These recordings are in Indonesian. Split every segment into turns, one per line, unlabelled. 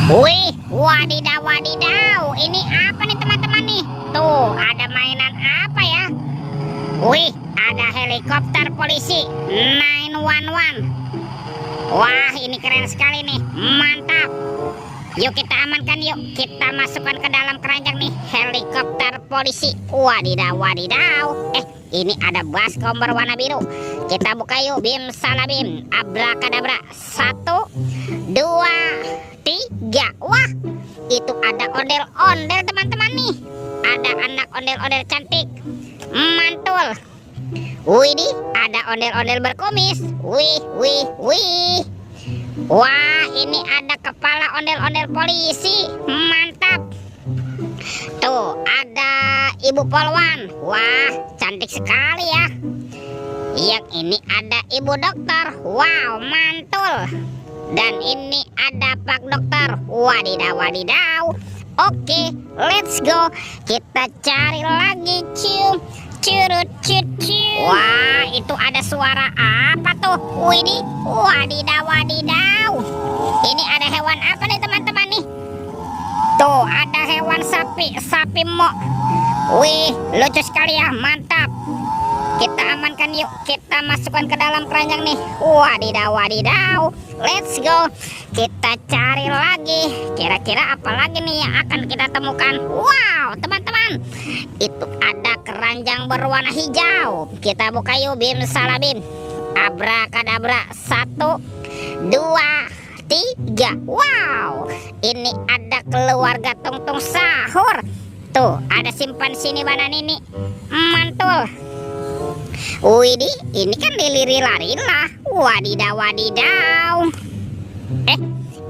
Wih, wadidaw, wadidaw. Ini apa nih teman-teman nih? Tuh, ada mainan apa ya? Wih, ada helikopter polisi 911. Wah, ini keren sekali nih. Mantap. Yuk kita amankan yuk. Kita masukkan ke dalam keranjang nih helikopter polisi. Wadidaw, wadidaw. Ini ada baskom berwarna biru. Kita buka yuk. Bim salabim. Abrakadabra. 1, 2, 3. Wah, itu ada ondel-ondel teman-teman nih. Ada anak ondel-ondel cantik. Mantul. Widih, ada ondel-ondel berkumis. Wih, wih, wih. Wah, ini ada kepala ondel-ondel polisi. Mantap. Tuh, ada ibu polwan. Wah, cantik sekali ya. Yang ini ada ibu dokter. Wow, mantul. Dan ini ada pak dokter. Wadidaw, wadidaw. Oke, let's go. Kita cari lagi. Cium. Curut, cucu. Wah, itu ada suara apa tuh? Widih, wadidaw, wadidaw. Ini ada hewan apa nih teman-teman nih? Tuh, ada hewan sapi mo. Wih, lucu sekali ya, mantap. Kita amankan yuk. Kita masukkan ke dalam keranjang nih. Wadidaw, wadidaw. Let's go. Kita cari lagi. Kira-kira apa lagi nih yang akan kita temukan? Wow, teman-teman. Itu ada keranjang berwarna hijau. Kita buka yuk. Bim salabim. Abrakadabra. 1, 2, 3. Wow, ini ada keluarga tungtung sahur. Tuh, ada simpan sini banan ini. Mantul. Widih, ini kan lili-lila. Wadidaw, wadidaw.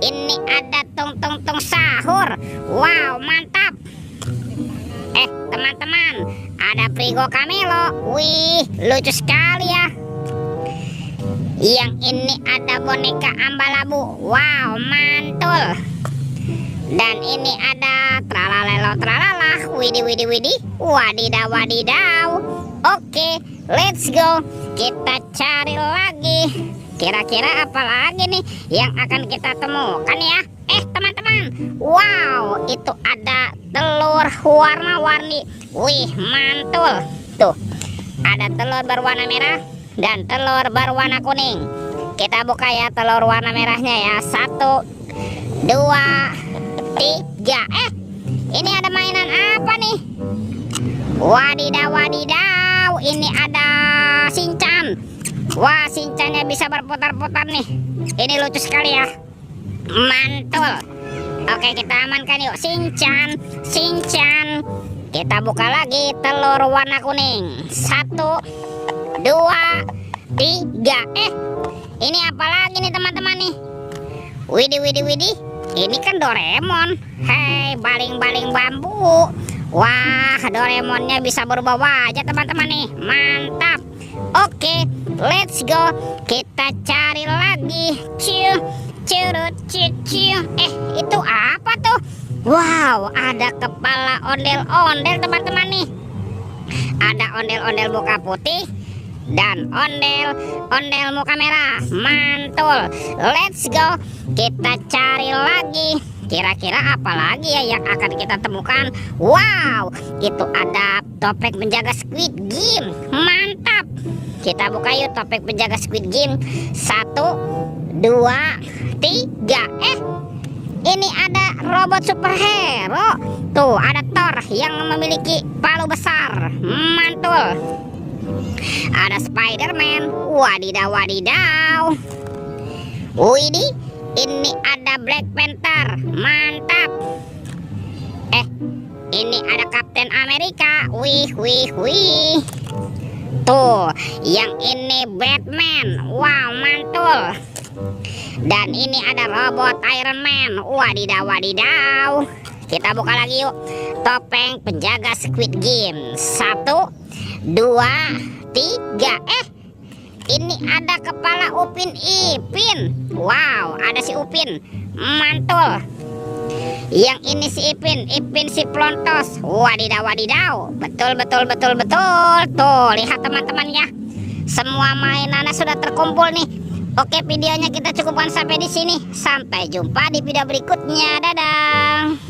Ini ada tung sahur. Wow, mantap. Teman-teman, ada Frigo Camelo. Wih, lucu sekali ya. Yang ini ada boneka Ambalabu. Wow, mantul. Dan ini ada tralalelo tralala. Widih, widih, widih. Wadidaw, wadidaw. Oke, let's go. Kita cari lagi. Kira-kira apa lagi nih yang akan kita temukan ya? Teman-teman, wow, itu ada telur warna-warni. Wih, mantul. Tuh, ada telur berwarna merah dan telur berwarna kuning. Kita buka ya telur warna merahnya ya. 1, 2, 3. Ini ada mainan apa nih? Wadidaw, wadidaw. Ini ada Shinchan. Wah, Shinchannya bisa berputar-putar nih. Ini lucu sekali ya. Mantul. Oke, kita amankan yuk. Shinchan, Shinchan. Kita buka lagi telur warna kuning. 1, 2, 3. Ini apa lagi nih teman-teman nih? Widih, widih, widih. Ini kan Doraemon. Hei, baling-baling bambu. Wah, Doraemonnya bisa berubah wajah teman-teman nih. Mantap. Oke, let's go. Kita cari lagi. Ciu, curut, cucu. Itu apa tuh? Wow, ada kepala ondel-ondel teman-teman nih. Ada ondel-ondel muka putih dan ondel muka merah. Mantul. Let's go. Kita cari lagi. Kira-kira apa lagi ya yang akan kita temukan? Wow, itu ada topeng penjaga Squid Game. Mantap. Kita buka yuk topeng penjaga Squid Game. 1, 2, 3. Ini ada robot superhero. Tuh, ada Thor yang memiliki palu besar. Mantul. Ada Spider-Man. Wadidaw, wadidaw. Widih, ini ada Black Panther. Mantap. Ini ada Captain America. Wih, wih, wih. Tuh, yang ini Batman. Wow, mantul. Dan ini ada robot Iron Man. Wadidaw, wadidaw. Kita buka lagi yuk topeng penjaga Squid Game. 1, 2, 3. Ini ada kepala Upin Ipin. Wow, ada si Upin. Mantul. Yang ini si Ipin si Plontos. Wadidaw, wadidaw. Betul, betul, betul, betul. Tuh, lihat teman-teman ya. Semua mainannya sudah terkumpul nih. Oke, videonya kita cukupkan sampai di sini. Sampai jumpa di video berikutnya. Dadah.